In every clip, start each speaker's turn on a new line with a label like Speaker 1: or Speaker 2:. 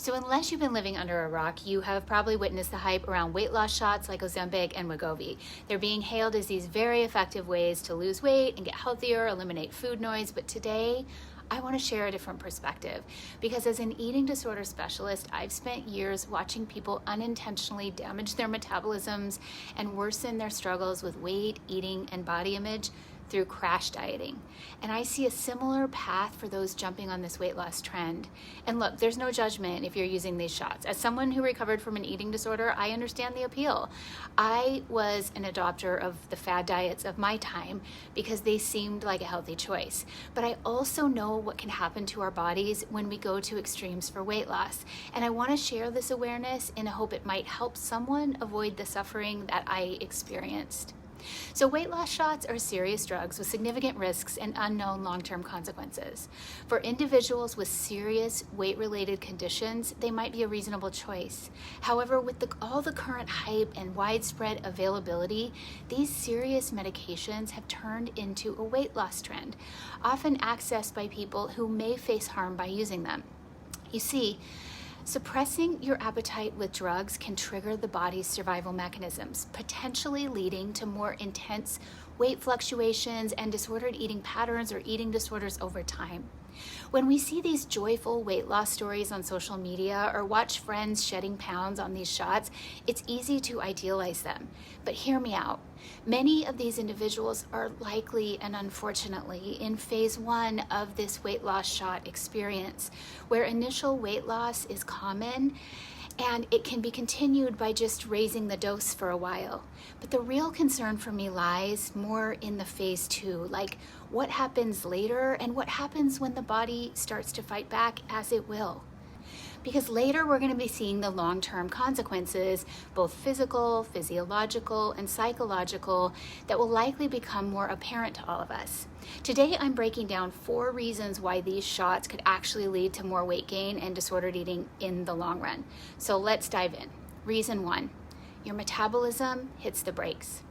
Speaker 1: So unless you've been living under a rock, you have probably witnessed the hype around weight loss shots like Ozempic and Wegovy. They're being hailed as these very effective ways to lose weight and get healthier, eliminate food noise. But today, I want to share a different perspective because as an eating disorder specialist, I've spent years watching people unintentionally damage their metabolisms and worsen their struggles with weight, eating, and body image through crash dieting. And I see a similar path for those jumping on this weight loss trend. And look, there's no judgment if you're using these shots. As someone who recovered from an eating disorder, I understand the appeal. I was an adopter of the fad diets of my time because they seemed like a healthy choice. But I also know what can happen to our bodies when we go to extremes for weight loss. And I want to share this awareness in a hope it might help someone avoid the suffering that I experienced. So weight loss shots are serious drugs with significant risks and unknown long-term consequences. For individuals with serious weight-related conditions, they might be a reasonable choice. However, with all the current hype and widespread availability, these serious medications have turned into a weight loss trend, often accessed by people who may face harm by using them. You see, suppressing your appetite with drugs can trigger the body's survival mechanisms, potentially leading to more intense weight fluctuations and disordered eating patterns or eating disorders over time. When we see these joyful weight loss stories on social media or watch friends shedding pounds on these shots, it's easy to idealize them. But hear me out. Many of these individuals are likely and unfortunately in phase 1 of this weight loss shot experience, where initial weight loss is common and it can be continued by just raising the dose for a while. But the real concern for me lies more in the phase 2, like what happens later and what happens when the body starts to fight back, as it will. Because later we're going to be seeing the long-term consequences, both physical, physiological, and psychological, that will likely become more apparent to all of us. Today I'm breaking down 4 reasons why these shots could actually lead to more weight gain and disordered eating in the long run. So let's dive in. Reason 1, your metabolism hits the brakes.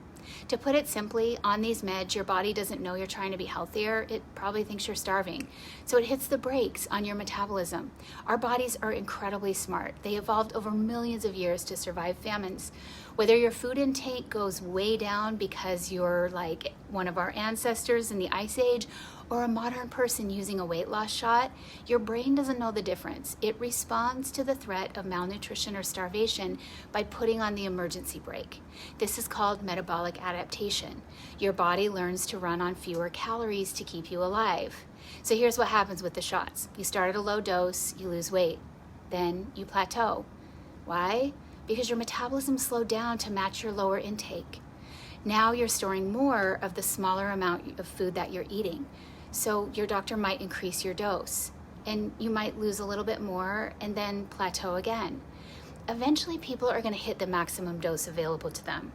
Speaker 1: To put it simply, on these meds, your body doesn't know you're trying to be healthier. It probably thinks you're starving. So it hits the brakes on your metabolism. Our bodies are incredibly smart. They evolved over millions of years to survive famines. Whether your food intake goes way down because you're like one of our ancestors in the Ice Age, or a modern person using a weight loss shot, your brain doesn't know the difference. It responds to the threat of malnutrition or starvation by putting on the emergency brake. This is called metabolic adaptation. Your body learns to run on fewer calories to keep you alive. So here's what happens with the shots. You start at a low dose, you lose weight, then you plateau. Why? Because your metabolism slowed down to match your lower intake. Now you're storing more of the smaller amount of food that you're eating. So your doctor might increase your dose and you might lose a little bit more and then plateau again. Eventually people are going to hit the maximum dose available to them.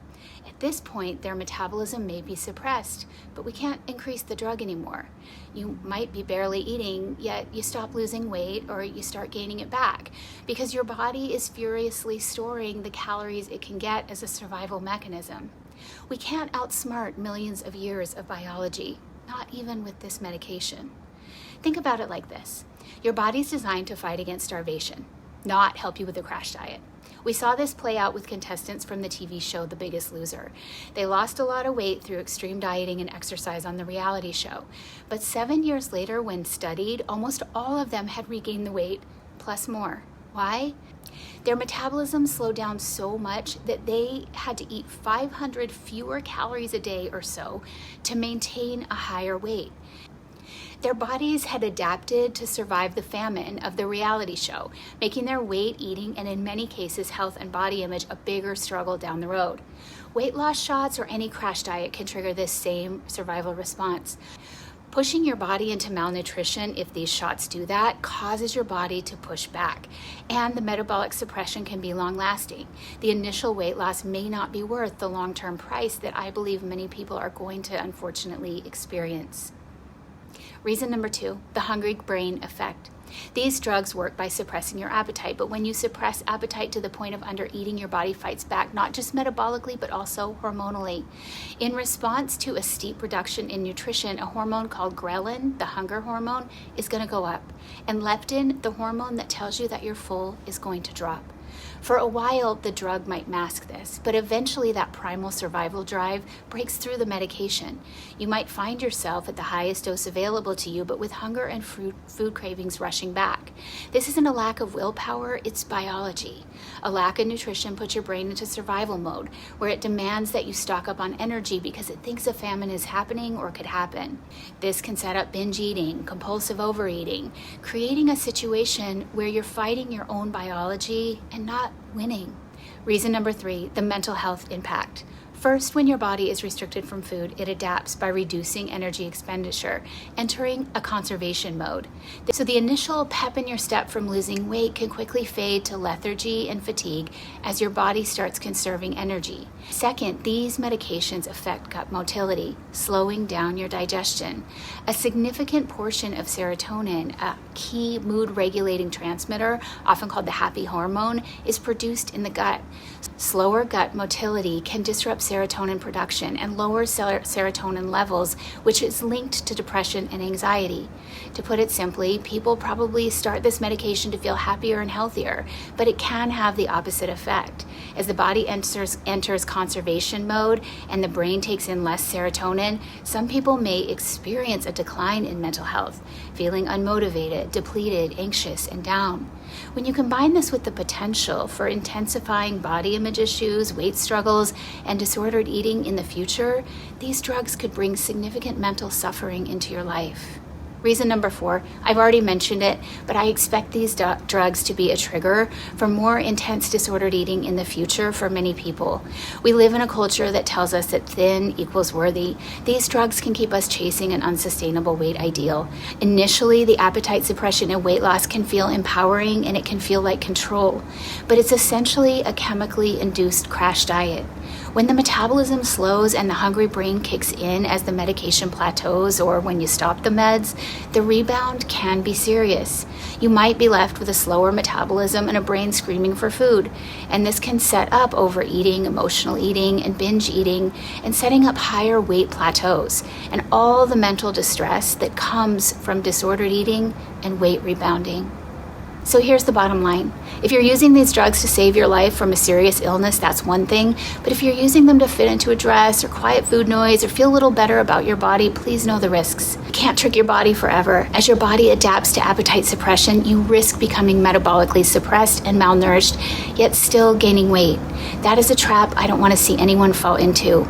Speaker 1: At this point, their metabolism may be suppressed, but we can't increase the drug anymore. You might be barely eating, yet you stop losing weight or you start gaining it back because your body is furiously storing the calories it can get as a survival mechanism. We can't outsmart millions of years of biology, not even with this medication. Think about it like this. Your body's designed to fight against starvation, not help you with a crash diet. We saw this play out with contestants from the TV show The Biggest Loser. They lost a lot of weight through extreme dieting and exercise on the reality show. But 7 years later, when studied, almost all of them had regained the weight, plus more. Why? Their metabolism slowed down so much that they had to eat 500 fewer calories a day or so to maintain a higher weight. Their bodies had adapted to survive the famine of the reality show, making their weight, eating, and in many cases, health and body image a bigger struggle down the road. Weight loss shots or any crash diet can trigger this same survival response. Pushing your body into malnutrition, if these shots do that, causes your body to push back, and the metabolic suppression can be long-lasting. The initial weight loss may not be worth the long-term price that I believe many people are going to unfortunately experience. Reason number 2, the hungry brain effect. These drugs work by suppressing your appetite, but when you suppress appetite to the point of undereating, your body fights back, not just metabolically, but also hormonally. In response to a steep reduction in nutrition, a hormone called ghrelin, the hunger hormone, is going to go up. And leptin, the hormone that tells you that you're full, is going to drop. For a while, the drug might mask this, but eventually that primal survival drive breaks through the medication. You might find yourself at the highest dose available to you, but with hunger and food cravings rushing back. This isn't a lack of willpower, it's biology. A lack of nutrition puts your brain into survival mode, where it demands that you stock up on energy because it thinks a famine is happening or could happen. This can set up binge eating, compulsive overeating, creating a situation where you're fighting your own biology and not winning. Reason number 3, the mental health impact. First, when your body is restricted from food, it adapts by reducing energy expenditure, entering a conservation mode. So the initial pep in your step from losing weight can quickly fade to lethargy and fatigue as your body starts conserving energy. Second, these medications affect gut motility, slowing down your digestion. A significant portion of serotonin, a key mood-regulating transmitter, often called the happy hormone, is produced in the gut. Slower gut motility can disrupt serotonin production and lower serotonin levels, which is linked to depression and anxiety. To put it simply, people probably start this medication to feel happier and healthier, but it can have the opposite effect. As the body enters conservation mode and the brain takes in less serotonin, some people may experience a decline in mental health, feeling unmotivated, depleted, anxious, and down. When you combine this with the potential for intensifying body image issues, weight struggles, and disordered eating in the future, these drugs could bring significant mental suffering into your life. Reason number 4, I've already mentioned it, but I expect these drugs to be a trigger for more intense disordered eating in the future for many people. We live in a culture that tells us that thin equals worthy. These drugs can keep us chasing an unsustainable weight ideal. Initially, the appetite suppression and weight loss can feel empowering and it can feel like control, but it's essentially a chemically induced crash diet. When the metabolism slows and the hungry brain kicks in as the medication plateaus or when you stop the meds, the rebound can be serious. You might be left with a slower metabolism and a brain screaming for food, and this can set up overeating, emotional eating, and binge eating, and setting up higher weight plateaus, and all the mental distress that comes from disordered eating and weight rebounding. So here's the bottom line. If you're using these drugs to save your life from a serious illness, that's one thing. But if you're using them to fit into a dress or quiet food noise or feel a little better about your body, please know the risks. You can't trick your body forever. As your body adapts to appetite suppression, you risk becoming metabolically suppressed and malnourished, yet still gaining weight. That is a trap I don't want to see anyone fall into.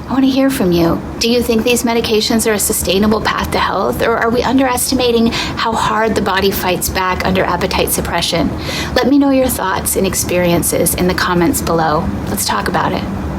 Speaker 1: I want to hear from you. Do you think these medications are a sustainable path to health, or are we underestimating how hard the body fights back under appetite suppression? Let me know your thoughts and experiences in the comments below. Let's talk about it.